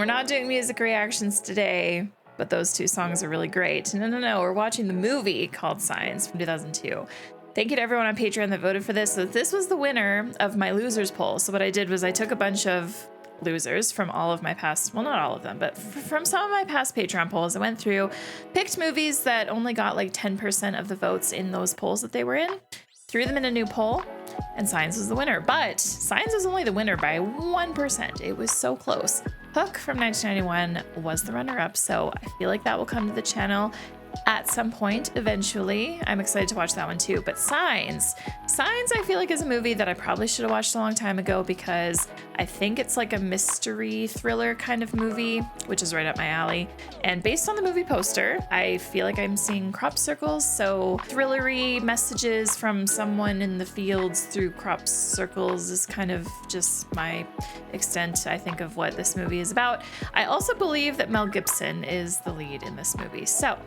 we're not doing music reactions today, but those two songs are really great. No, we're watching the movie called Signs from 2002. Thank you to everyone on Patreon that voted for this. So this was the winner of my losers poll. So what I did was I took a bunch of losers from all of my past, well, not all of them, but from some of my past Patreon polls. I went through, picked movies that only got like 10% of the votes in those polls that they were in, threw them in a new poll, and Signs was the winner. But Signs was only the winner by 1%. It was so close. Hook from 1991 was the runner-up, so I feel like that will come to the channel at some point eventually. I'm excited to watch that one too. But Signs I feel like is a movie that I probably should have watched a long time ago, because I think it's like a mystery thriller kind of movie, which is right up my alley. And based on the movie poster, I feel like I'm seeing crop circles, so thrillery messages from someone in the fields through crop circles is kind of just my extent, I think, of what this movie is about. I also believe that Mel Gibson is the lead in this movie. So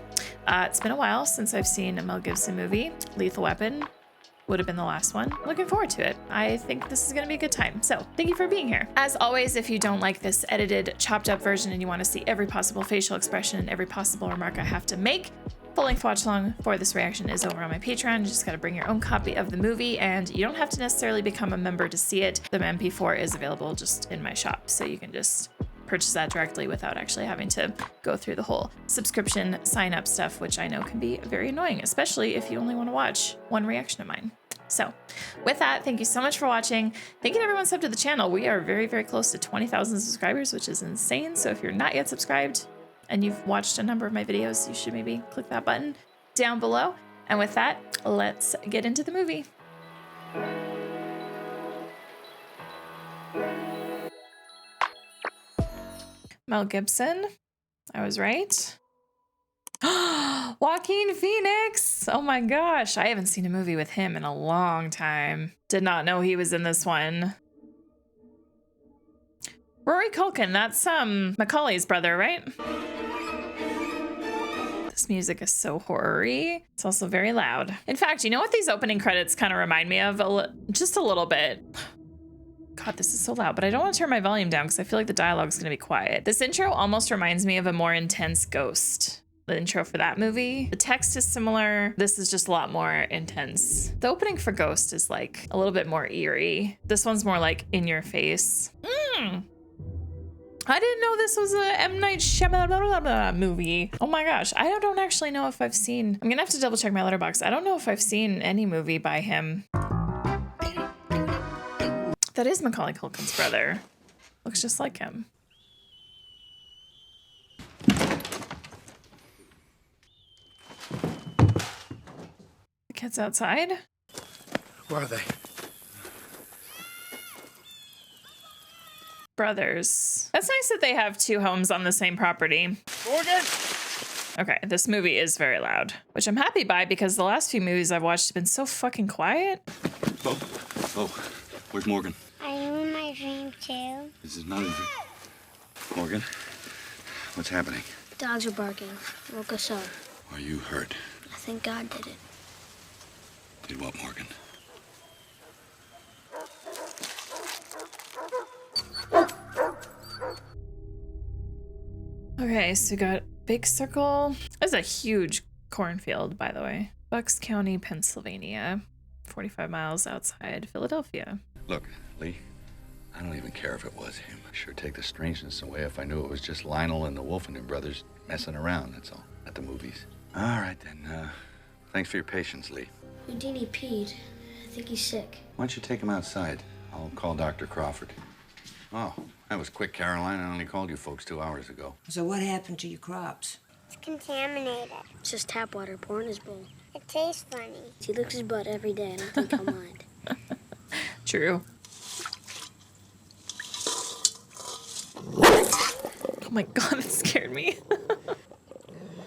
it's been a while since I've seen a Mel Gibson movie. Lethal Weapon would have been the last one. Looking forward to it. I think this is going to be a good time. So thank you for being here. As always, if you don't like this edited, chopped up version and you want to see every possible facial expression and every possible remark I have to make, full-length watch along for this reaction is over on my Patreon. You just got to bring your own copy of the movie, and you don't have to necessarily become a member to see it. The MP4 is available just in my shop, so you can just purchase that directly without actually having to go through the whole subscription sign up stuff, which I know can be very annoying, especially if you only want to watch one reaction of mine. So with that, thank you so much for watching. Thank you to everyone subbed to the channel. We are very, very close to 20,000 subscribers, which is insane. So if you're not yet subscribed and you've watched a number of my videos, you should maybe click that button down below. And with that, let's get into the movie. Mel Gibson. I was right. Joaquin Phoenix. Oh my gosh. I haven't seen a movie with him in a long time. Did not know he was in this one. Rory Culkin. That's Macaulay's brother, right? This music is so horror-y. It's also very loud. In fact, you know what these opening credits kind of remind me of? Just a little bit. God, this is so loud, but I don't want to turn my volume down because I feel like the dialogue's going to be quiet. This intro almost reminds me of a more intense Ghost, the intro for that movie. The text is similar. This is just a lot more intense. The opening for Ghost is like a little bit more eerie. This one's more like in your face. I didn't know this was a M. Night Shyamalan movie. Oh my gosh. I don't actually know if I've seen, I'm going to have to double check my letterbox. I don't know if I've seen any movie by him. That is Macaulay Culkin's brother. Looks just like him. The kids outside? Where are they? Brothers. That's nice that they have two homes on the same property. Morgan! Okay, this movie is very loud, which I'm happy by because the last few movies I've watched have been so fucking quiet. Oh, where's Morgan? Are you in my dream too? This is not a dream. Morgan, what's happening? Dogs are barking. Woke us up. Are you hurt? I think God did it. Did what, Morgan? Okay, so we got Big Circle. That's a huge cornfield, by the way. Bucks County, Pennsylvania. 45 miles outside Philadelphia. Look, Lee, I don't even care if it was him. I'd sure take the strangeness away if I knew it was just Lionel and the Wolfenden brothers messing around, that's all, at the movies. All right, then, thanks for your patience, Lee. Houdini peed. I think he's sick. Why don't you take him outside? I'll call Dr. Crawford. Oh, that was quick, Caroline. I only called you folks 2 hours ago. So what happened to your crops? It's contaminated. It's just tap water poured in his bowl. It tastes funny. He licks his butt every day. I don't think he'll mind. True. Oh my god, it scared me.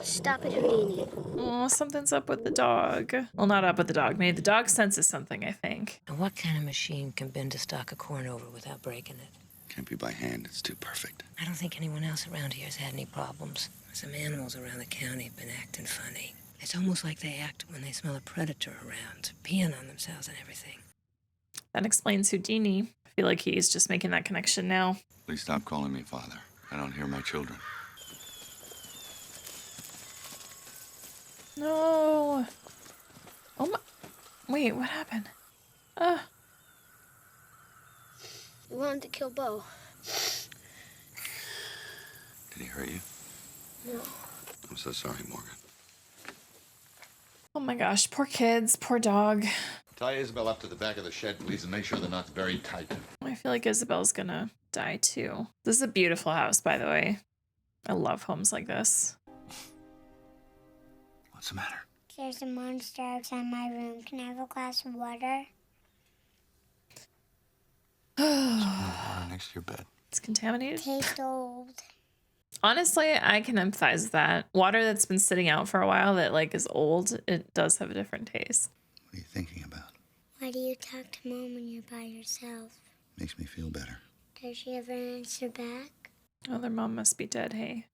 Stop it, Houdini. Oh, something's up with the dog. Well, not up with the dog. Maybe the dog senses something, I think. And what kind of machine can bend a stalk of corn over without breaking it? Can't be by hand. It's too perfect. I don't think anyone else around here has had any problems. Some animals around the county have been acting funny. It's almost like they act when they smell a predator around, peeing on themselves and everything. That explains Houdini. I feel like he's just making that connection now. Please stop calling me father. I don't hear my children. No. Oh my. Wait, what happened? We wanted to kill Bo. Did he hurt you? No. I'm so sorry, Morgan. Oh my gosh, poor kids, poor dog. Tie Isabel up to the back of the shed, please, and make sure they're not very tight. I feel like Isabel's gonna die too. This is a beautiful house, by the way. I love homes like this. What's the matter? There's a monster outside my room. Can I have a glass of water? Next to your bed. It's contaminated. Tastes old. Honestly, I can empathize with that. Water that's been sitting out for a while that like is old, it does have a different taste. What are you thinking about? Why do you talk to Mom when you're by yourself? Makes me feel better. Does she ever answer back? Oh, their mom must be dead, hey.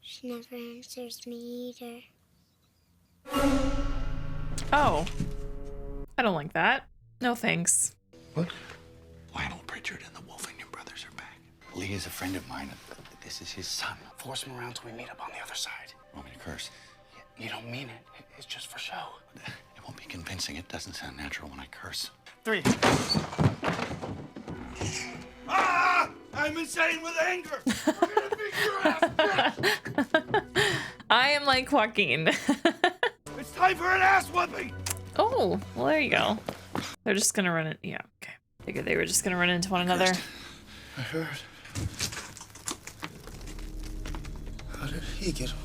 She never answers me either. Oh. I don't like that. No thanks. What? Lionel Pritchard and the Wolfingen brothers are back. Lee is a friend of mine. This is his son. Force him around till we meet up on the other side. Want me to curse? You don't mean it. It's just for show. It won't be convincing. It doesn't sound natural when I curse. 3. Ah! I'm insane with anger! I'm gonna beat your ass! I am like Joaquin. It's time for an ass whooping! Oh, well, there you go. They're just gonna run it. Yeah, okay. Figured they were just gonna run into one another. I heard. How did he get him?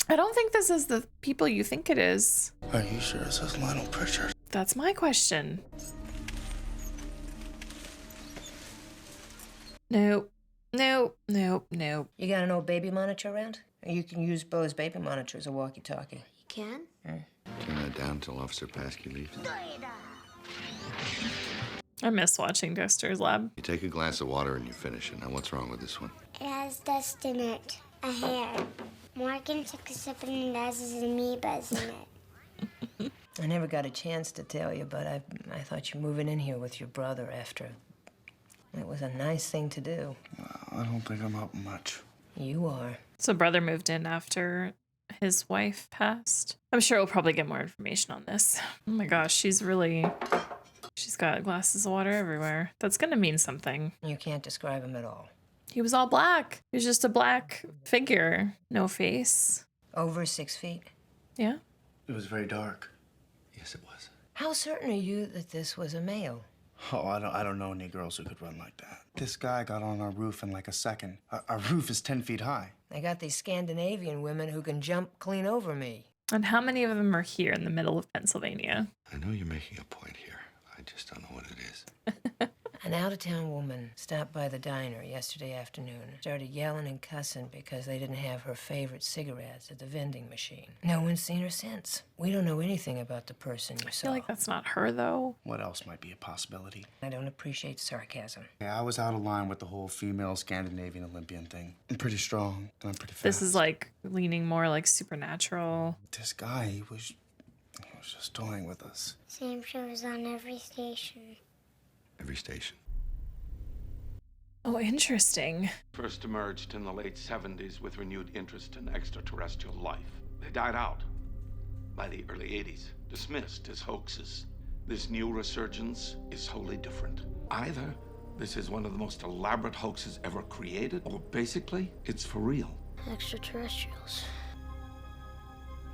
I don't think this is the people you think it is. Are you sure it says Lionel Pritchard? That's my question. Nope. Nope. Nope. Nope. You got an old baby monitor around? Or you can use Bo's baby monitor as a walkie-talkie. You can? Turn that down until Officer Paskey leaves. I miss watching Dexter's Lab. You take a glass of water and you finish it. Now, what's wrong with this one? It has dust in it. A hair. Morgan took a sip and it has his amoebas in it. I never got a chance to tell you, but I thought you moving in here with your brother after. It was a nice thing to do. I don't think I'm up much. You are. So brother moved in after his wife passed. I'm sure we'll probably get more information on this. Oh my gosh, she's got glasses of water everywhere. That's gonna mean something. You can't describe him at all. He was all black. He was just a black figure. No face. Over 6 feet. Yeah. It was very dark. Yes, it was. How certain are you that this was a male? Oh, I don't know any girls who could run like that. This guy got on our roof in like a second. Our roof is 10 feet high. I got these Scandinavian women who can jump clean over me. And how many of them are here in the middle of Pennsylvania? I know you're making a point here. I just don't know what it is. An out-of-town woman stopped by the diner yesterday afternoon, started yelling and cussing because they didn't have her favorite cigarettes at the vending machine. No one's seen her since. We don't know anything about the person you I saw. feel like that's not her, though. What else might be a possibility? I don't appreciate sarcasm. Yeah, I was out of line with the whole female Scandinavian Olympian thing. I'm pretty strong, and I'm pretty fast. This is like leaning more like supernatural. This guy, he was just toying with us. Same shows on every station. Every station. Oh, interesting. First emerged in the late 70s with renewed interest in extraterrestrial life. They died out by the early 80s, dismissed as hoaxes. This new resurgence is wholly different. Either this is one of the most elaborate hoaxes ever created, or basically, it's for real. Extraterrestrials.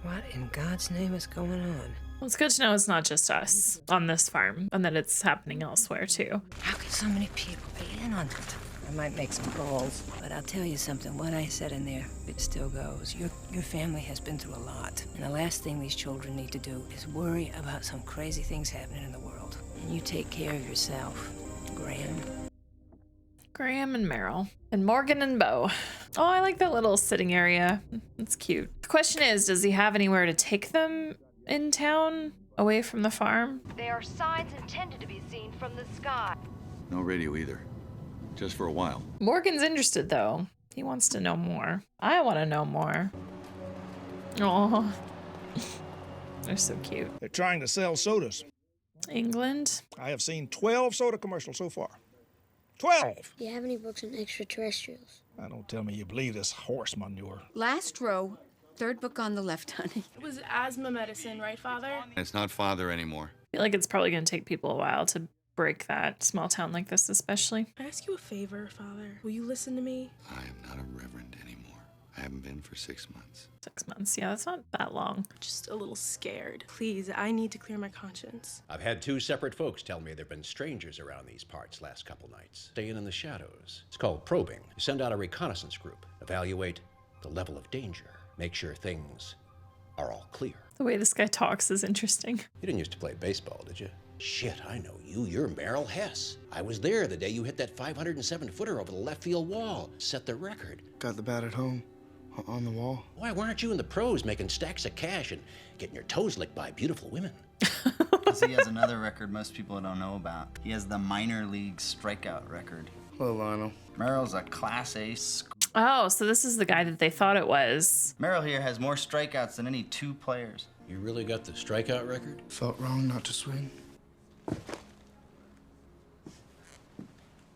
What in God's name is going on? Well, it's good to know it's not just us on this farm and that it's happening elsewhere, too. How can so many people be in on it? I might make some calls, but I'll tell you something. What I said in there, it still goes. Your family has been through a lot. And the last thing these children need to do is worry about some crazy things happening in the world. And you take care of yourself, Graham. Graham and Meryl. And Morgan and Bo. Oh, I like that little sitting area. It's cute. The question is, does he have anywhere to take them in town, away from the farm? They are signs intended to be seen from the sky. No radio either. Just for a while. Morgan's interested, though. He wants to know more. I want to know more. Oh, they're so cute. They're trying to sell sodas. England? I have seen 12 soda commercials so far. 12. Do you have any books on extraterrestrials? Now, don't tell me you believe this horse manure. Last row, third book on the left, honey. It was asthma medicine, right, Father? It's not Father anymore. I feel like it's probably going to take people a while to break that, small town like this especially. Can I ask you a favor, Father? Will you listen to me? I am not a reverend anymore. I haven't been for 6 months. 6 months, yeah, that's not that long. Just a little scared. Please, I need to clear my conscience. I've had 2 separate folks tell me there have been strangers around these parts last couple nights, staying in the shadows. It's called probing. You send out a reconnaissance group, evaluate the level of danger, make sure things are all clear. The way this guy talks is interesting. You didn't used to play baseball, did you? Shit, I know you. You're Merrill Hess. I was there the day you hit that 507-footer over the left field wall. Set the record. Got the bat at home, on the wall. Why weren't you in the pros making stacks of cash and getting your toes licked by beautiful women? Because he has another record most people don't know about. He has the minor league strikeout record. Hello, Lionel. Merrill's a Class A Oh, so this is the guy that they thought it was. Merrill here has more strikeouts than any 2 players. You really got the strikeout record? Felt wrong not to swing.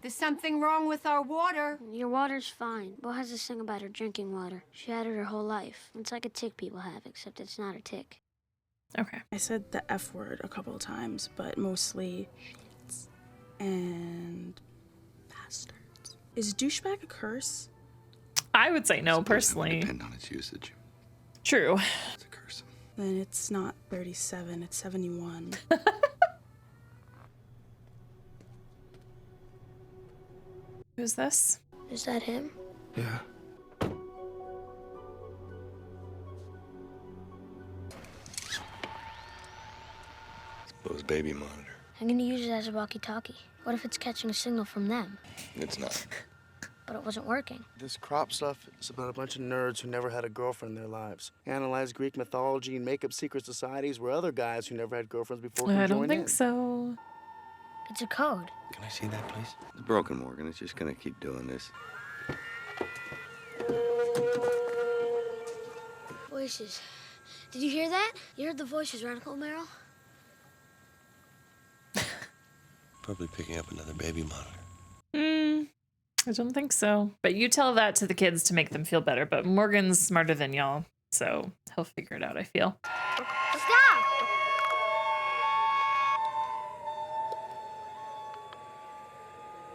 There's something wrong with our water. Your water's fine. Bo has this thing about her drinking water. She had it her whole life. It's like a tick people have, except it's not a tick. Okay. I said the F word a couple of times, but mostly and bastards. Is douchebag a curse? I would say no, personally. Depend on its usage. True. It's a curse. Then it's not 37, it's 71. Who's this? Is that him? Yeah. Bo's baby monitor. I'm gonna use it as a walkie-talkie. What if it's catching a signal from them? It's not. But it wasn't working. This crop stuff is about a bunch of nerds who never had a girlfriend in their lives. Analyze Greek mythology and make up secret societies where other guys who never had girlfriends before can I join don't think in. so. It's a code. Can I see that, please? It's broken, Morgan. It's just gonna keep doing this. Voices. Did you hear that? You heard the voices, right, Uncle Merrill? Probably picking up another baby monitor. I don't think so. But you tell that to the kids to make them feel better. But Morgan's smarter than y'all, so he'll figure it out, I feel. Stop!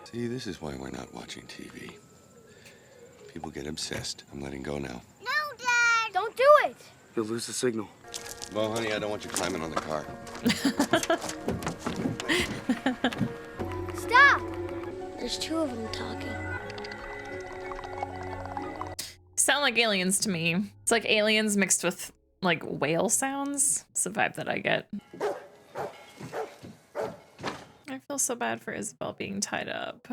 See, this is why we're not watching TV. People get obsessed. I'm letting go now. No, Dad! Don't do it! You'll lose the signal. Well, honey, I don't want you climbing on the car. Stop! There's 2 of them talking. Sound like aliens to me. It's like aliens mixed with like whale sounds. It's the vibe that I get. I feel so bad for Isabel being tied up.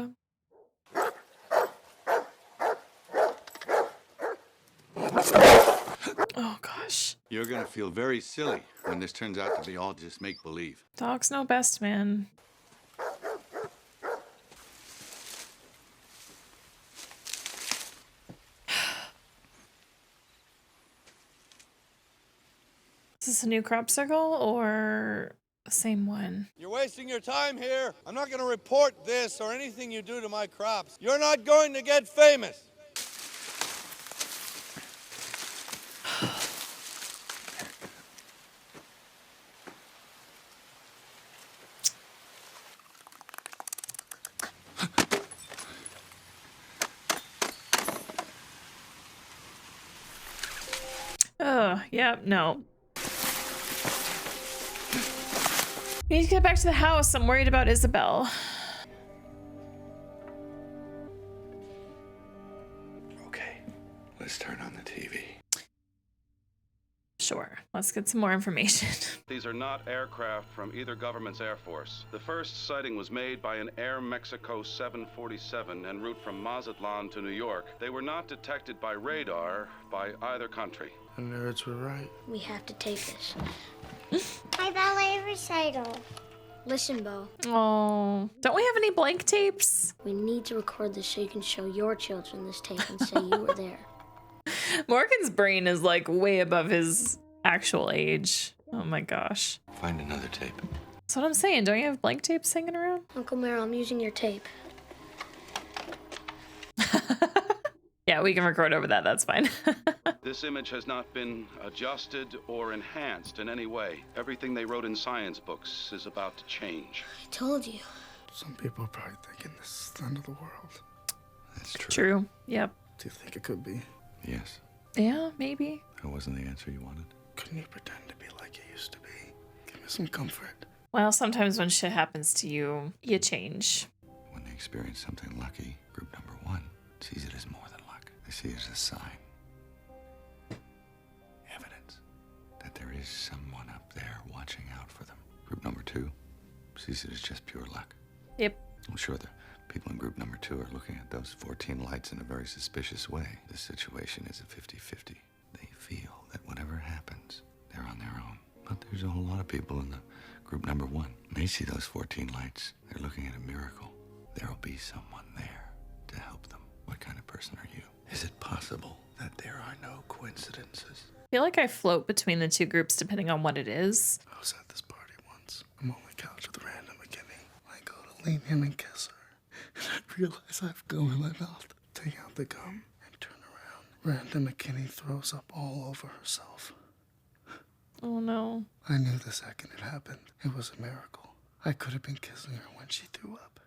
Oh gosh. You're gonna feel very silly when this turns out to be all just make-believe. Dogs know best, man. Is this a new crop circle or the same one? You're wasting your time here. I'm not going to report this or anything you do to my crops. You're not going to get famous. Oh, yeah, no. We need to get back to the house. I'm worried about Isabel. Okay, let's turn on the TV. Sure, let's get some more information. These are not aircraft from either government's air force. The first sighting was made by an Air Mexico 747 en route from Mazatlan to New York. They were not detected by radar by either country. The nerds were right. We have to take this. My ballet recital. Listen, Bo. Oh, don't we have any blank tapes? We need to record this so you can show your children this tape and say you were there. Morgan's brain is like way above his actual age. Oh my gosh. Find another tape. That's what I'm saying. Don't you have blank tapes hanging around? Uncle Merrill, I'm using your tape. Yeah, we can record over that. That's fine. This image has not been adjusted or enhanced in any way. Everything they wrote in science books is about to change. I told you. Some people are probably thinking this is the end of the world. That's true. True. Yep. Do you think it could be? Yes. Yeah, maybe. That wasn't the answer you wanted. Couldn't you pretend to be like you used to be? Give me some comfort. Well, sometimes when shit happens to you, you change. When they experience something lucky, group number 1 sees it as more than luck. They see it as a sign. Evidence that there is someone up there watching out for them. Group number 2 sees it as just pure luck. Yep. I'm sure the people in group number 2 are looking at those 14 lights in a very suspicious way. This situation is a 50-50. They feel that whatever happens, they're on their own. But there's a whole lot of people in the group number 1. They see those 14 lights. They're looking at a miracle. There'll be someone there to help them. What kind of person are you? Is it possible that there are no coincidences? I feel like I float between the two groups depending on what it is. I was at this party once. I'm on the couch with Randa McKinney. I go to lean in and kiss her. And I realize I have gum in my mouth. Take out the gum and turn around. Randa McKinney throws up all over herself. Oh no. I knew the second it happened. It was a miracle. I could have been kissing her when she threw up.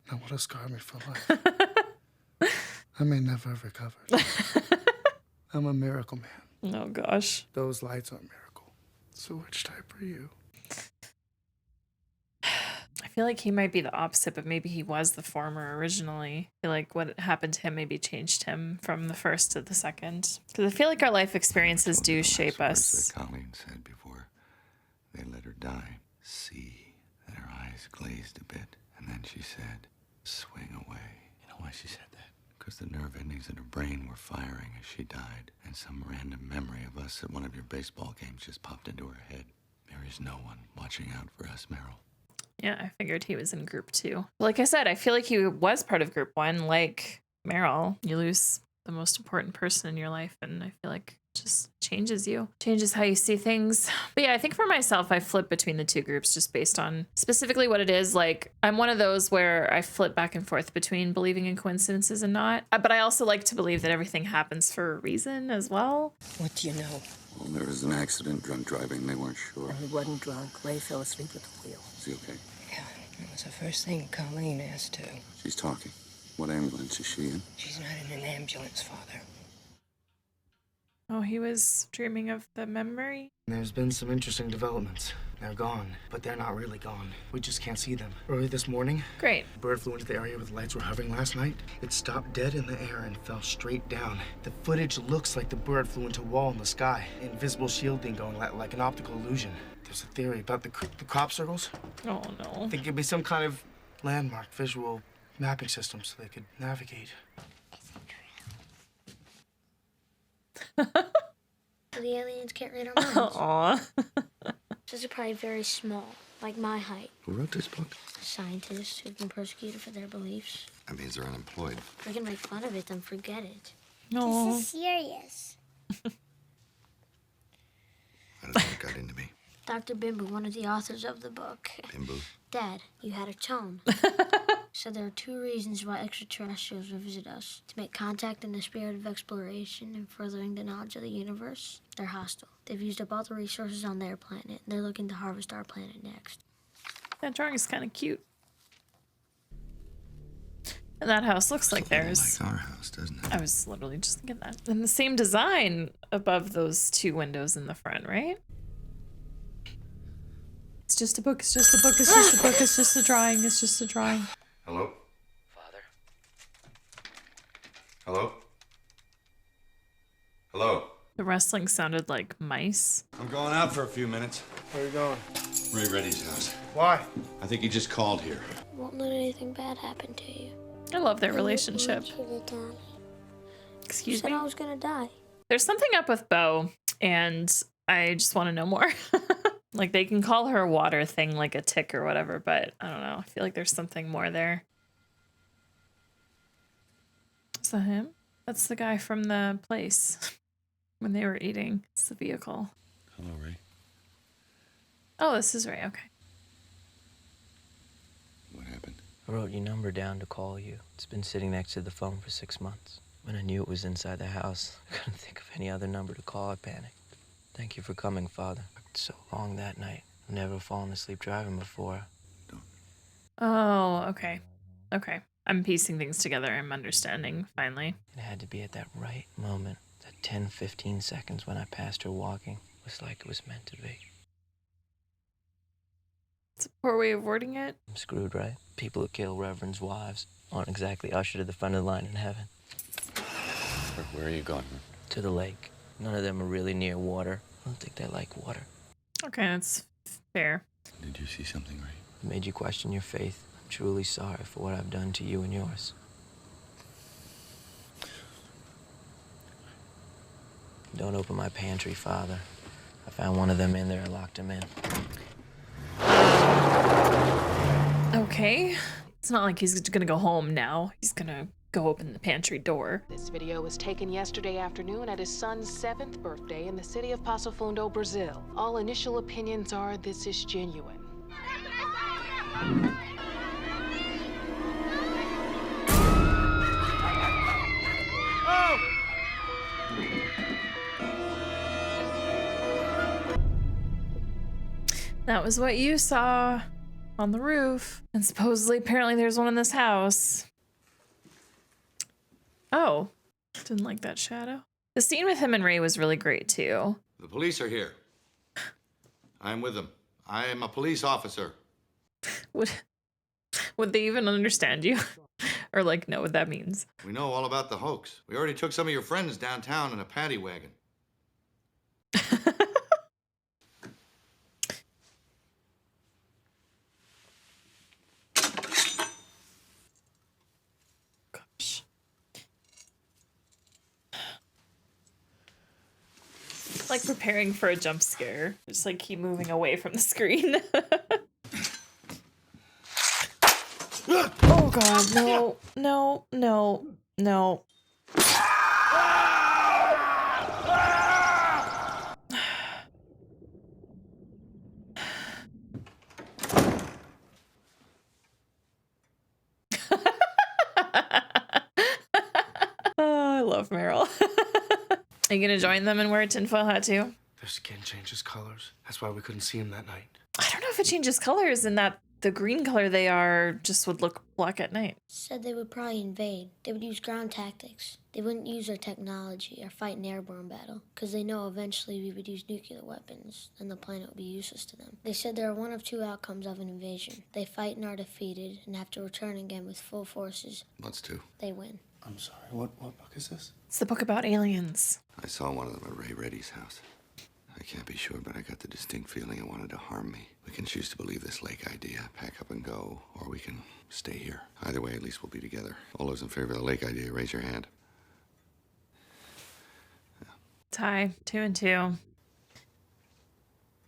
That would have scarred me for life. I may never have recovered. I'm a miracle man. Oh gosh. Those lights are a miracle. So which type are you? I feel like he might be the opposite, but maybe he was the former originally. I feel like what happened to him maybe changed him from the first to the second. Because I feel like our life experiences do shape us. That Colleen said before they let her die. See that her eyes glazed a bit. And then she said, swing away. You know why she said that? Because the nerve endings in her brain were firing as she died. And some random memory of us at one of your baseball games just popped into her head. There is no one watching out for us, Meryl. Yeah, I figured he was in group 2. Like I said, I feel like he was part of group 1. Like Meryl, you lose the most important person in your life, and I feel like it just changes you, changes how you see things. But yeah, I think for myself, I flip between the two groups just based on specifically what it is. Like, I'm one of those where I flip back and forth between believing in coincidences and not. But I also like to believe that everything happens for a reason as well. What do you know? Well, there was an accident, drunk driving. They weren't sure. He wasn't drunk. Ray fell asleep at the wheel. Is he okay? Yeah, it was the first thing Colleen asked to. She's talking. What ambulance is she in? She's not in an ambulance, Father. Oh, he was dreaming of the memory? There's been some interesting developments. They're gone, but they're not really gone. We just can't see them. Early this morning, great. A bird flew into the area where the lights were hovering last night. It stopped dead in the air and fell straight down. The footage looks like the bird flew into a wall in the sky. Invisible shielding going like an optical illusion. There's a theory about the crop circles. Oh, no. I think it'd be some kind of landmark, visual mapping system so they could navigate. The aliens can't read our minds. Aww. These are probably very small, like my height. Who wrote this book? Scientists who've been persecuted for their beliefs. That means they're unemployed. We can make fun of it, then forget it. No. This is serious. How did that got into me? Dr. Bimbu, one of the authors of the book. Bimbu? Dad, you had a tone. So there are 2 reasons why extraterrestrials will visit us. To make contact in the spirit of exploration and furthering the knowledge of the universe. They're hostile. They've used up all the resources on their planet. They're looking to harvest our planet next. That drawing is kind of cute. And that house looks like theirs. Like our house, doesn't it? I was literally just thinking that. And the same design above those 2 windows in the front, right? It's just a book, it's just a book, it's just a book, it's just a drawing, it's just a drawing. Hello? Father? Hello? Hello? The wrestling sounded like mice. I'm going out for a few minutes. Where are you going? Ray Reddy's house. Why? I think he just called here. Won't let anything bad happen to you. I love their relationship. I want you to die. Excuse You me? said I was gonna die. There's something up with Bo, and I just want to know more. Like, they can call her water thing like a tick or whatever, but I don't know. I feel like there's something more there. Is that him? That's the guy from the place when they were eating. It's the vehicle. Hello, Ray. Oh, this is Ray. Okay. What happened? I wrote your number down to call you. It's been sitting next to the phone for 6 months. When I knew it was inside the house, I couldn't think of any other number to call. I panicked. Thank you for coming, Father. I worked so long that night. I've never fallen asleep driving before. Oh, okay. Okay. I'm piecing things together. I'm understanding, finally. It had to be at that right moment, that 10, 15 seconds when I passed her walking. It was like it was meant to be. It's a poor way of wording it. I'm screwed, right? People who kill reverends' wives aren't exactly ushered to the front of the line in heaven. Where are you going? To the lake. None of them are really near water. I don't think they like water. Okay, that's fair. Did you see something, Ray? It made you question your faith. I'm truly sorry for what I've done to you and yours. Don't open my pantry, Father. I found one of them in there and locked him in. Okay. It's not like he's gonna go home now. He's gonna go open the pantry door. This video was taken yesterday afternoon at his son's 7th birthday in the city of Passo Fundo, Brazil. All initial opinions are this is genuine. That was what you saw on the roof. And supposedly, apparently, there's one in this house. Oh, didn't like that shadow. The scene with him and Ray was really great, too. The police are here. I'm with them. I am a police officer. Would they even understand you? Or, like, know what that means? We know all about the hoax. We already took some of your friends downtown in a paddy wagon. Like preparing for a jump scare. Just like keep moving away from the screen. Oh god, no, no, no, no. Oh, I love Meryl. Are you gonna join them and wear a tinfoil hat too? Their skin changes colors. That's why we couldn't see him that night. I don't know if it changes colors and that the green color they are just would look black at night. Said they would probably invade. They would use ground tactics. They wouldn't use our technology or fight an airborne battle, because they know eventually we would use nuclear weapons, and the planet would be useless to them. They said there are one of two outcomes of an invasion. They fight and are defeated, and have to return again with full forces. What's two? They win. I'm sorry, what book is this? It's the book about aliens. I saw one of them at Ray Reddy's house. I can't be sure, but I got the distinct feeling it wanted to harm me. We can choose to believe this lake idea, pack up and go, or we can stay here. Either way, at least we'll be together. All those in favor of the lake idea, raise your hand. Tie, 2 and 2.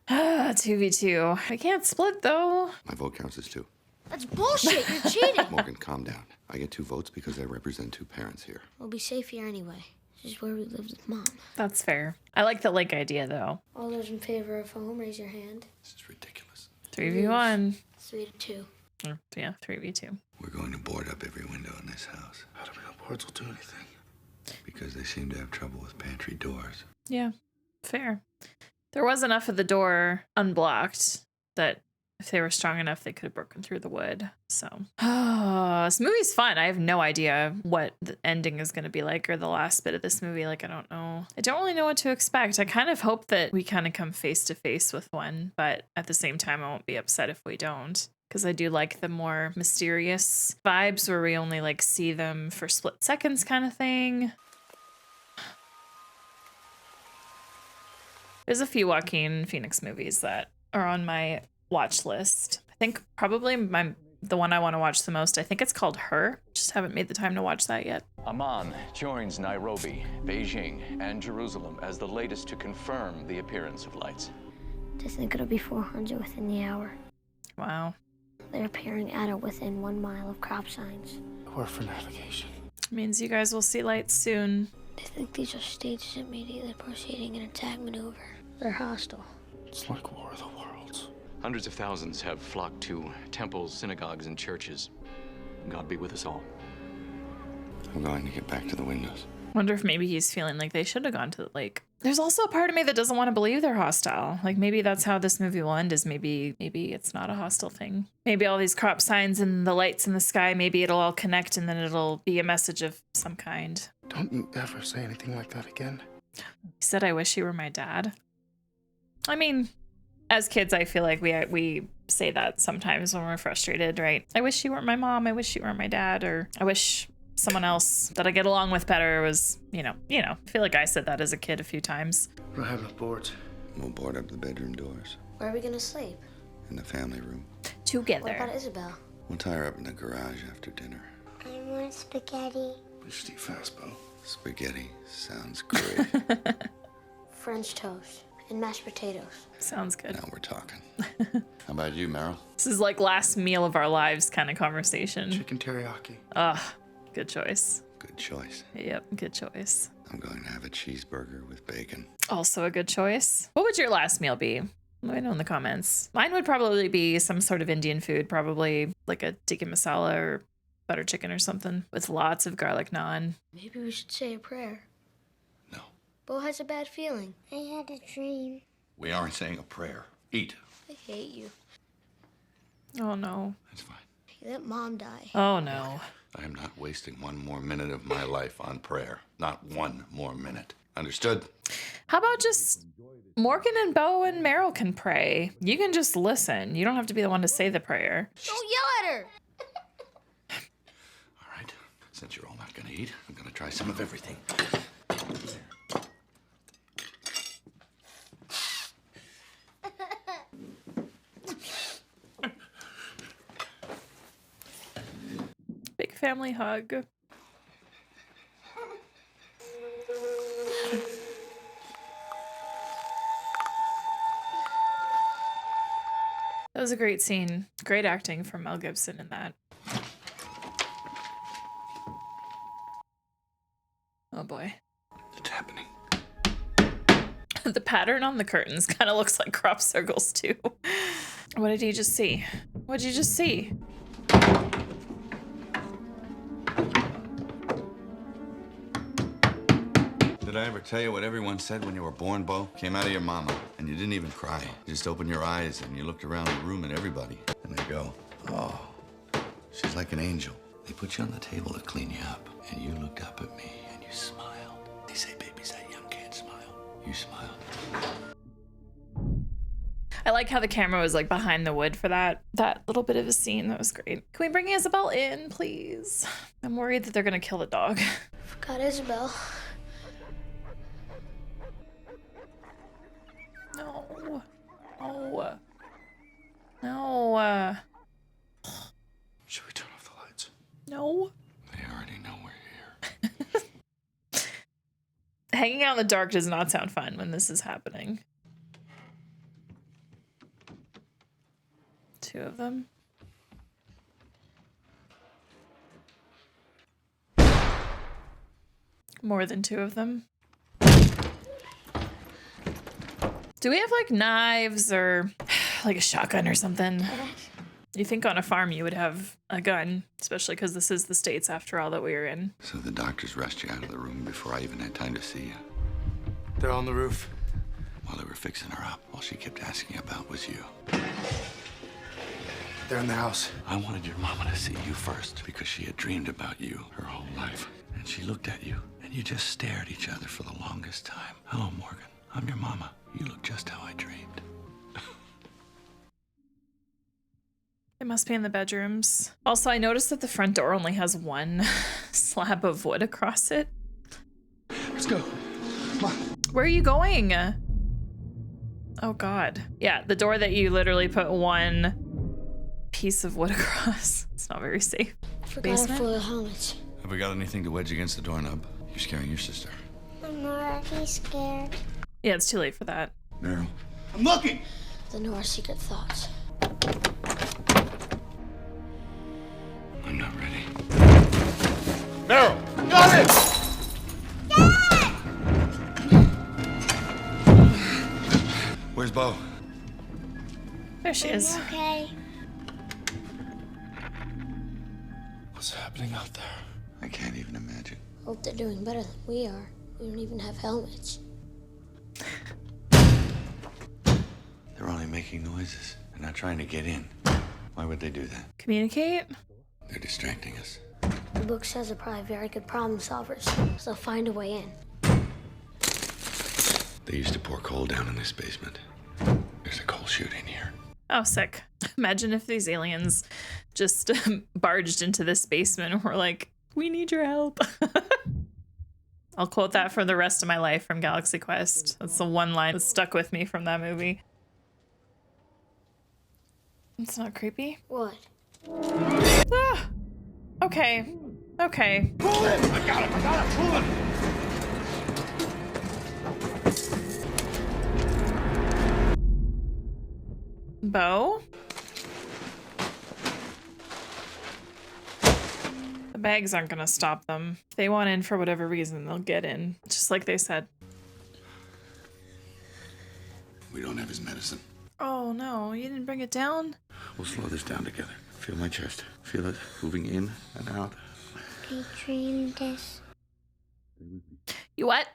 2v2. I can't split though. My vote counts as 2. That's bullshit. You're cheating. Morgan, calm down. I get 2 votes because I represent 2 parents here. We'll be safe here anyway. This is where we lived with Mom. That's fair. I like the lake idea though. All those in favor of home, raise your hand. This is ridiculous. 3v1. 3 to 2. Yeah, 3v2. We're going to board up every window in this house. How do we know boards will do anything? Because they seem to have trouble with pantry doors. Yeah, fair. There was enough of the door unblocked that if they were strong enough, they could have broken through the wood. So, this movie's fun. I have no idea what the ending is going to be like or the last bit of this movie. Like, I don't know. I don't really know what to expect. I kind of hope that we kind of come face to face with one, but at the same time, I won't be upset if we don't. Because I do like the more mysterious vibes where we only like see them for split seconds kind of thing. There's a few Joaquin Phoenix movies that are on my watch list. I think probably the one I want to watch the most, I think it's called Her. Just haven't made the time to watch that yet. Amman joins Nairobi, Beijing, and Jerusalem as the latest to confirm the appearance of lights. They think it'll be 400 within the hour. Wow. They're appearing at or within 1 mile of crop signs. Or for navigation. Means you guys will see lights soon. They think these are staged immediately proceeding an attack maneuver. They're hostile. It's like War of the Worlds. Hundreds of thousands have flocked to temples, synagogues, and churches. God be with us all. I'm going to get back to the windows. Wonder if maybe he's feeling like they should have gone to the lake. There's also a part of me that doesn't want to believe they're hostile. Like maybe that's how this movie will end, is maybe it's not a hostile thing. Maybe all these crop signs and the lights in the sky, maybe it'll all connect and then it'll be a message of some kind. Don't you ever say anything like that again. He said, I wish you were my dad. I mean, as kids, I feel like we say that sometimes when we're frustrated, right? I wish you weren't my mom. I wish you weren't my dad. Or I wish someone else that I get along with better was, you know. I feel like I said that as a kid a few times. We're having a board. We'll board up the bedroom doors. Where are we gonna sleep? In the family room. Together. What about Isabel? We'll tie her up in the garage after dinner. I want spaghetti. We should eat fast, Bo. Spaghetti sounds great. French toast and mashed potatoes. Sounds good. Now we're talking. How about you, Meryl? This is like last meal of our lives kind of conversation. Chicken teriyaki. Ugh, good choice. Good choice. Yep, good choice. I'm going to have a cheeseburger with bacon. Also a good choice. What would your last meal be? Let me know in the comments. Mine would probably be some sort of Indian food, probably like a tikka masala or butter chicken or something with lots of garlic naan. Maybe we should say a prayer. No. Bo has a bad feeling. I had a dream. We aren't saying a prayer. Eat. I hate you. Oh no. That's fine. You let Mom die. Oh no. I am not wasting one more minute of my life on prayer. Not one more minute. Understood? How about just Morgan and Bo and Meryl can pray? You can just listen. You don't have to be the one to say the prayer. Don't yell at her. All right. Since you're all not going to eat, I'm going to try some of everything. Big family hug. That was a great scene. Great acting from Mel Gibson in that. Oh boy. It's happening. The pattern on the curtains kind of looks like crop circles too. What did you just see? What did you just see? Did I ever tell you what everyone said when you were born, Bo? Came out of your mama, and you didn't even cry. You just opened your eyes and you looked around the room at everybody, and they go, oh, she's like an angel. They put you on the table to clean you up, and you looked up at me and you smiled. They say babies that young can't smile. You smiled. I like how the camera was like behind the wood for that little bit of a scene. That was great. Can we bring Isabel in, please? I'm worried that they're gonna kill the dog. Forgot Isabel. No. No. No. Should we turn off the lights? No. They already know we're here. Hanging out in the dark does not sound fun when this is happening. Two of them. More than two of them. Do we have like knives or like a shotgun or something? You think on a farm you would have a gun, especially because this is the States after all that we were in. So the doctors rushed you out of the room before I even had time to see you. They're on the roof. While they were fixing her up, all she kept asking about was you. They're in the house. I wanted your mama to see you first because she had dreamed about you her whole life. And she looked at you, and you just stared at each other for the longest time. Hello, Morgan. I'm your mama. You look just how I dreamed. It must be in the bedrooms. Also, I noticed that the front door only has one slab of wood across it. Let's go. Come on. Where are you going? Oh, God. Yeah, the door that you literally put one piece of wood across. It's not very safe. Forgot our foil helmets. Have we got anything to wedge against the doorknob? You're scaring your sister. I'm already scared. Yeah, it's too late for that. Meryl. I'm looking! They know our secret thoughts. I'm not ready. Meryl! Got it! Where's Bo? There she is. Okay. What's happening out there? I can't even imagine. Hope they're doing better than we are. We don't even have helmets. They're only making noises. They're not trying to get in. Why would they do that? Communicate? They're distracting us. The book says they're probably very good problem solvers, so they'll find a way in. They used to pour coal down in this basement. There's a coal chute in here. Oh, sick. Imagine if these aliens just barged into this basement and were like, we need your help. I'll quote that for the rest of my life from Galaxy Quest. That's the one line that stuck with me from that movie. It's not creepy. What? Ah, okay. Okay. Pull it! I got it! Pull it! Bo? The bags aren't gonna stop them. If they want in for whatever reason, they'll get in. Just like they said. We don't have his medicine. Oh no, you didn't bring it down? We'll slow this down together. Feel my chest. Feel it moving in and out. I dreamed this. You what?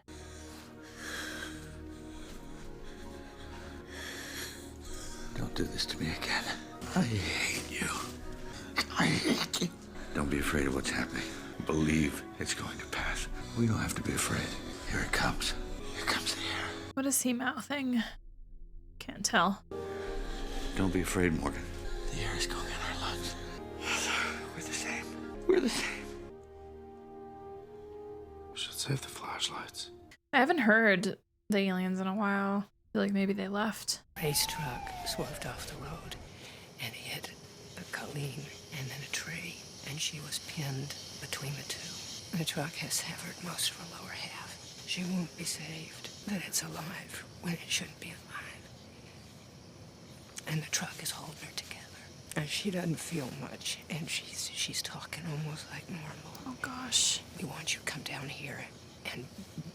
Don't do this to me again. I hate you. I hate you. Don't be afraid of what's happening. Believe it's going to pass. We don't have to be afraid. Here it comes. Here comes the air. What is he mouthing? Can't tell. Don't be afraid, Morgan. The air is going in our lungs. We're the same. We're the same. We should save the flashlights. I haven't heard the aliens in a while. I feel like maybe they left. Ray's truck swerved off the road and hit Colleen and then a tree, and she was pinned between the two. The truck has severed most of her lower half. She won't be saved. That it's alive when it shouldn't be alive. And the truck is holding her together. And she doesn't feel much, and she's talking almost like normal. Oh gosh. We want you to come down here and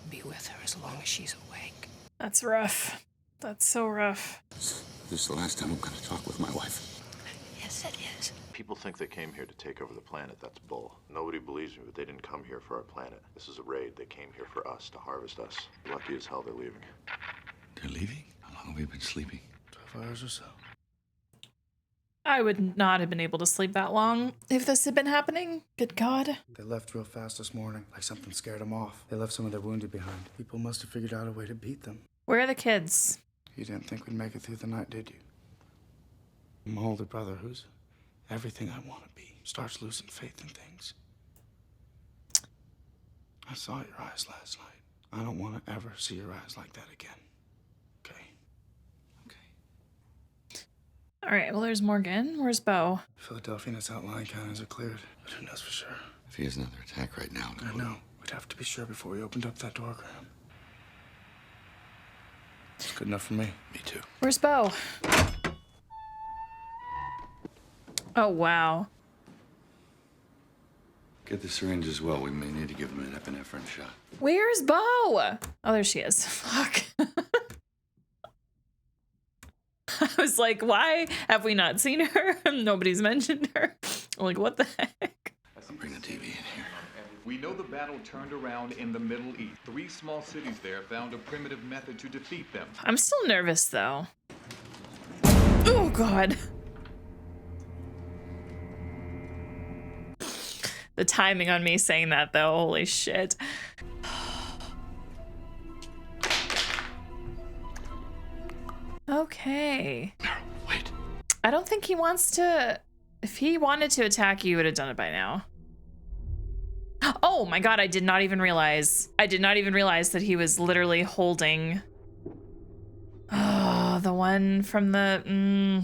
be with her as long as she's awake. That's rough. That's so rough. This is the last time I'm going to talk with my wife. Yes, it is. People think they came here to take over the planet. That's bull. Nobody believes me, but they didn't come here for our planet. This is a raid. They came here for us, to harvest us. Lucky as hell they're leaving. They're leaving? How long have we been sleeping? 12 hours or so. I would not have been able to sleep that long if this had been happening. Good God. They left real fast this morning, like something scared them off. They left some of their wounded behind. People must have figured out a way to beat them. Where are the kids? You didn't think we'd make it through the night, did you? My older brother, who's everything I want to be, starts losing faith in things. I saw your eyes last night. I don't want to ever see your eyes like that again. Okay? All right, well, there's Morgan. Where's Bo? Philadelphia and its outlying counties are cleared, but who knows for sure? If he has another attack right now... I know. We'd have to be sure before we opened up that door, Graham. It's good enough for me. Me too. Where's Bo? Oh, wow. Get the syringe as well. We may need to give him an epinephrine shot. Where's Bo? Oh, there she is. Fuck. I was like, why have we not seen her? Nobody's mentioned her. I'm like, what the heck? I'll bring the TV in here. We know the battle turned around in the Middle East. 3 small cities there found a primitive method to defeat them. I'm still nervous, though. Oh, God. The timing on me saying that, though, holy shit. Okay. Wait. I don't think he wants to... If he wanted to attack you, he would have done it by now. Oh my God, I did not even realize. I did not even realize that he was literally holding... Oh, the one from the...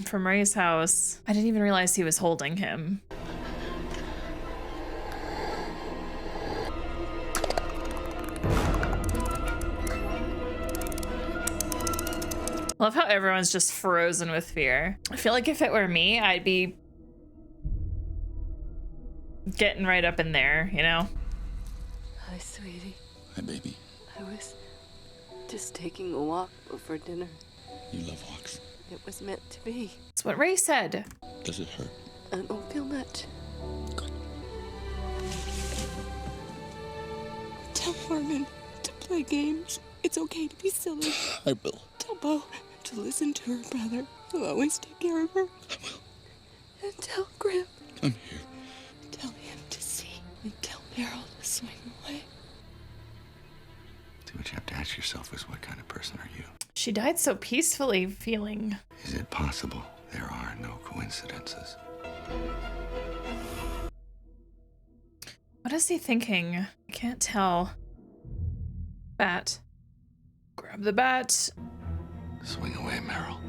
from Ray's house. I didn't even realize he was holding him. Love how everyone's just frozen with fear. I feel like if it were me, I'd be getting right up in there, you know? Hi, sweetie. Hi, baby. I was just taking a walk before dinner. You love walks. It was meant to be. That's what Ray said. Does it hurt? I don't feel much. Good. Harmon, to play games. It's okay to be silly. I will. Tell Bo to listen to her brother. He'll always take care of her. I will. And tell Graham. I'm here. Tell him to see. And tell Meryl to swing away. See, what you have to ask yourself is, what kind of person are you? She died so peacefully, feeling. Is it possible there are no coincidences? What is he thinking? I can't tell. Bat. Grab the bat. Swing away, Meryl.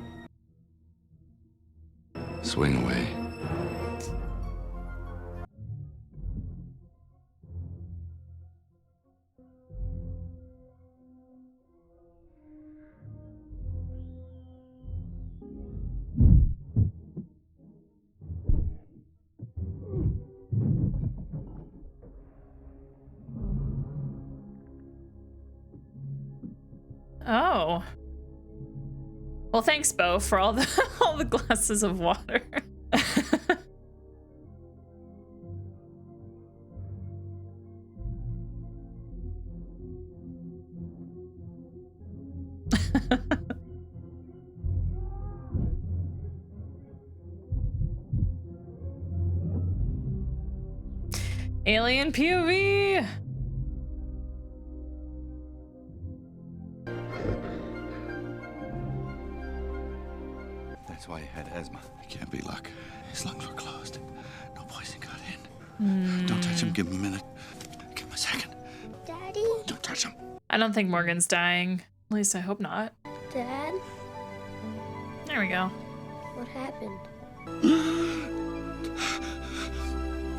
Swing away. Oh. Well, thanks, Bo, for all the glasses of water. Alien POV. That's why he had asthma. It can't be luck. His lungs were closed. No poison got in. Don't touch him. Give him a minute. Give him a second. Daddy? Don't touch him. I don't think Morgan's dying. At least I hope not. Dad? There we go. What happened?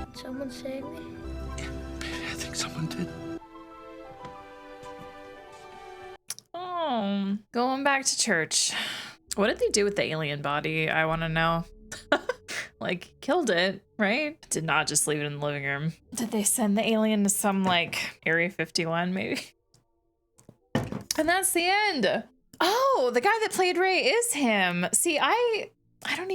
Did someone save me? I think someone did. Oh, going back to church. What did they do with the alien body? I want to know. Like, killed it, right? Did not just leave it in the living room. Did they send the alien to some, like, Area 51, maybe? And that's the end. Oh, the guy that played Ray is him. See, I have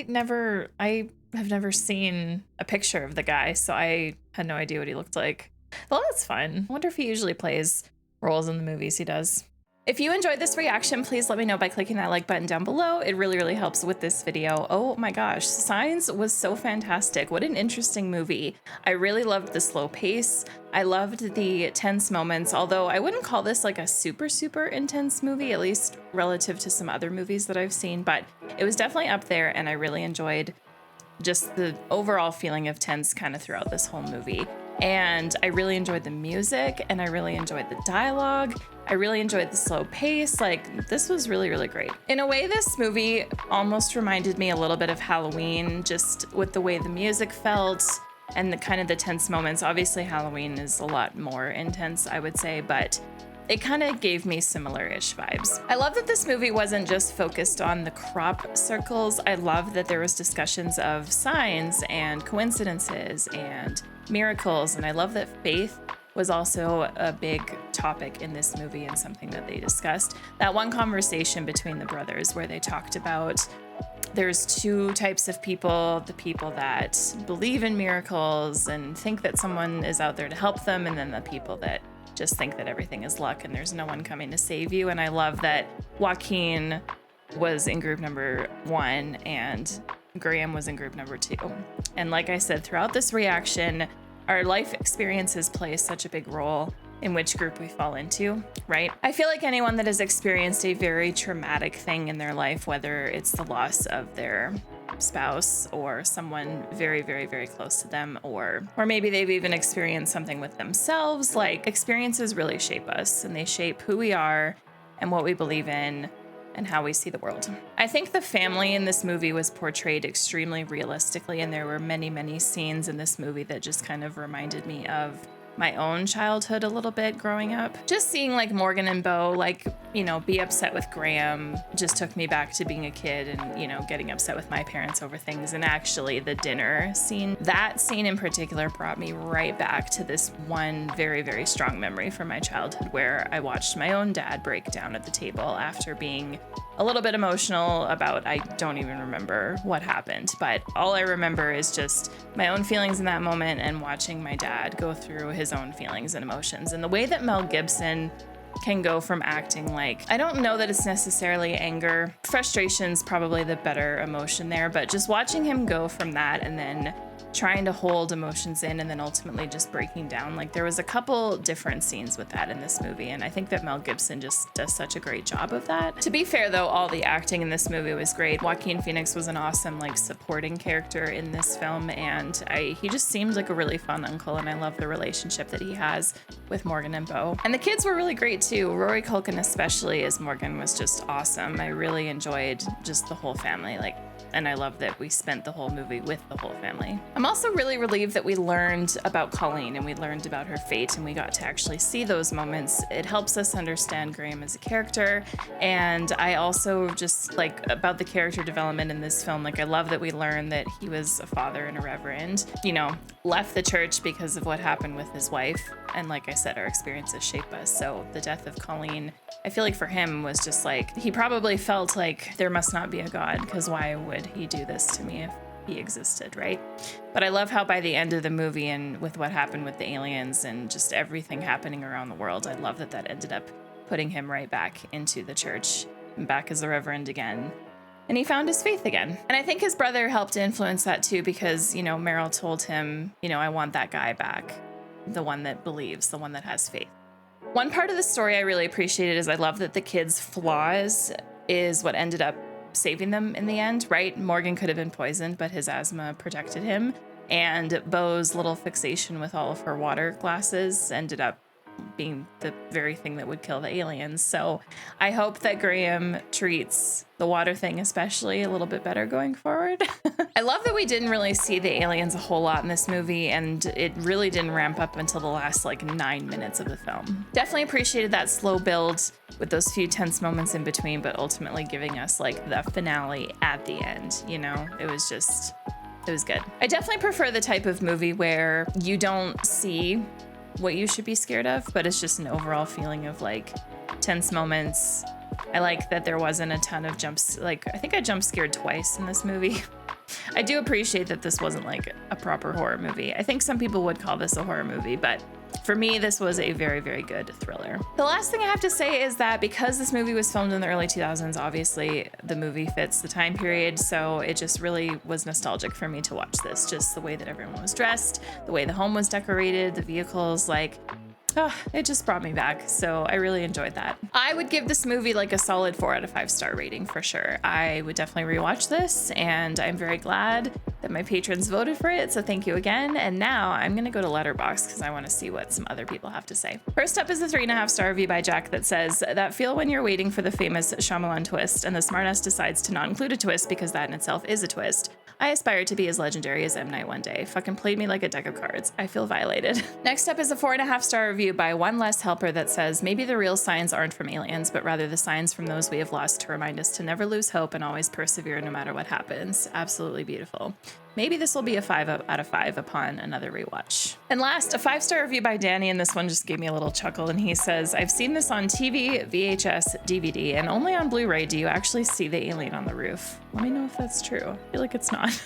never seen a picture of the guy, so I had no idea what he looked like. Well, that's fun. I wonder if he usually plays roles in the movies he does. If you enjoyed this reaction, please let me know by clicking that like button down below. It really, really helps with this video. Oh my gosh, Signs was so fantastic. What an interesting movie. I really loved the slow pace. I loved the tense moments, although I wouldn't call this like a super, super intense movie, at least relative to some other movies that I've seen, but it was definitely up there, and I really enjoyed just the overall feeling of tense kind of throughout this whole movie. And I really enjoyed the music, and I really enjoyed the dialogue. I really enjoyed the slow pace. Like, this was really, really great. In a way, this movie almost reminded me a little bit of Halloween, just with the way the music felt and the kind of the tense moments. Obviously, Halloween is a lot more intense, I would say, but it kind of gave me similar-ish vibes. I love that this movie wasn't just focused on the crop circles. I love that there was discussions of signs and coincidences and miracles, and I love that faith was also a big topic in this movie and something that they discussed. That one conversation between the brothers where they talked about there's two types of people, the people that believe in miracles and think that someone is out there to help them, and then the people that just think that everything is luck and there's no one coming to save you. And I love that Joaquin was in group number 1 and Graham was in group number 2. And like I said, throughout this reaction, our life experiences play such a big role in which group we fall into, right? I feel like anyone that has experienced a very traumatic thing in their life, whether it's the loss of their spouse or someone very, very, very close to them, or maybe they've even experienced something with themselves, like experiences really shape us, and they shape who we are and what we believe in and how we see the world. I think the family in this movie was portrayed extremely realistically, and there were many, many scenes in this movie that just kind of reminded me of my own childhood a little bit growing up. Just seeing like Morgan and Bo, like, you know, be upset with Graham just took me back to being a kid and, you know, getting upset with my parents over things. And actually the dinner scene, that scene in particular brought me right back to this one very, very strong memory from my childhood where I watched my own dad break down at the table after being a little bit emotional about, I don't even remember what happened, but all I remember is just my own feelings in that moment and watching my dad go through his his own feelings and emotions. And the way that Mel Gibson can go from acting like, I don't know that it's necessarily anger. Frustration's probably the better emotion there, but just watching him go from that and then trying to hold emotions in and then ultimately just breaking down. Like, there was a couple different scenes with that in this movie, and I think that Mel Gibson just does such a great job of that. To be fair though, all the acting in this movie was great. Joaquin Phoenix was an awesome like supporting character in this film, and he just seemed like a really fun uncle, and I love the relationship that he has with Morgan and Beau. And the kids were really great too. Rory Culkin especially as Morgan was just awesome. I really enjoyed just the whole family, like, and I love that we spent the whole movie with the whole family. I'm also really relieved that we learned about Colleen and we learned about her fate and we got to actually see those moments. It helps us understand Graham as a character, and I also just like about the character development in this film. Like, I love that we learned that he was a father and a reverend, you know, left the church because of what happened with his wife, and like I said, our experiences shape us. So the death of Colleen, I feel like for him was just like, he probably felt like there must not be a God, because why would he do this to me if he existed, right? But I love how by the end of the movie and with what happened with the aliens and just everything happening around the world, I love that that ended up putting him right back into the church and back as a reverend again. And he found his faith again. And I think his brother helped influence that too, because, you know, Meryl told him, you know, I want that guy back, the one that believes, the one that has faith. One part of the story I really appreciated is I love that the kids' flaws is what ended up saving them in the end, right? Morgan could have been poisoned, but his asthma protected him. And Beau's little fixation with all of her water glasses ended up being the very thing that would kill the aliens. So I hope that Graham treats the water thing especially a little bit better going forward. I love that we didn't really see the aliens a whole lot in this movie, and it really didn't ramp up until the last like 9 minutes of the film. Definitely appreciated that slow build with those few tense moments in between, but ultimately giving us like the finale at the end, you know? It was good. I definitely prefer the type of movie where you don't see what you should be scared of, but it's just an overall feeling of like tense moments. I like that there wasn't a ton of jumps. Like, I think I jump scared twice in this movie. I do appreciate that this wasn't like a proper horror movie. I think some people would call this a horror movie, but for me, this was a very, very good thriller. The last thing I have to say is that because this movie was filmed in the early 2000s, obviously the movie fits the time period, so it just really was nostalgic for me to watch this. Just the way that everyone was dressed, the way the home was decorated, the vehicles, like, oh, it just brought me back. So I really enjoyed that. I would give this movie like a solid 4 out of 5 star rating for sure. I would definitely rewatch this, and I'm very glad that my patrons voted for it. So thank you again. And now I'm gonna go to Letterboxd because I want to see what some other people have to say. First up is a 3.5 star review by Jack that says, that feel when you're waiting for the famous Shyamalan twist and the smartass decides to not include a twist because that in itself is a twist. I aspire to be as legendary as M. Night one day. Fucking played me like a deck of cards. I feel violated. Next up is a 4.5 star review by One Less Helper that says, maybe the real signs aren't from aliens, but rather the signs from those we have lost to remind us to never lose hope and always persevere no matter what happens. Absolutely beautiful. Maybe this will be a 5 out of 5 upon another rewatch. And last, a 5-star review by Danny, and this one just gave me a little chuckle, and he says, I've seen this on TV, VHS, DVD, and only on Blu-ray do you actually see the alien on the roof. Let me know if that's true. I feel like it's not.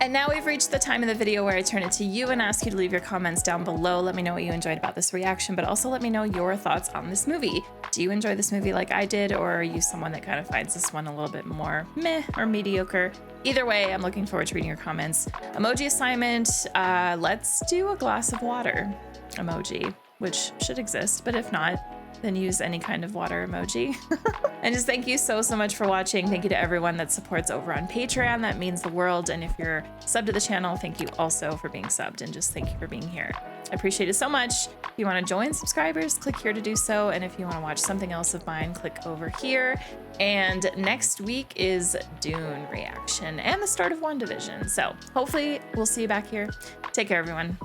And now we've reached the time in the video where I turn it to you and ask you to leave your comments down below. Let me know what you enjoyed about this reaction, but also let me know your thoughts on this movie. Do you enjoy this movie like I did, or are you someone that kind of finds this one a little bit more meh or mediocre? Either way, I'm looking forward to reading your comments. Emoji assignment, let's do a glass of water emoji, which should exist, but if not, then use any kind of water emoji. And just thank you so much for watching. Thank you to everyone that supports over on Patreon. That means the world. And if you're subbed to the channel, thank you also for being subbed, and just thank you for being here. I appreciate it so much. If you want to join subscribers, click here to do so. And if you want to watch something else of mine, click over here. And next week is Dune reaction and the start of WandaVision. So hopefully we'll see you back here. Take care, everyone.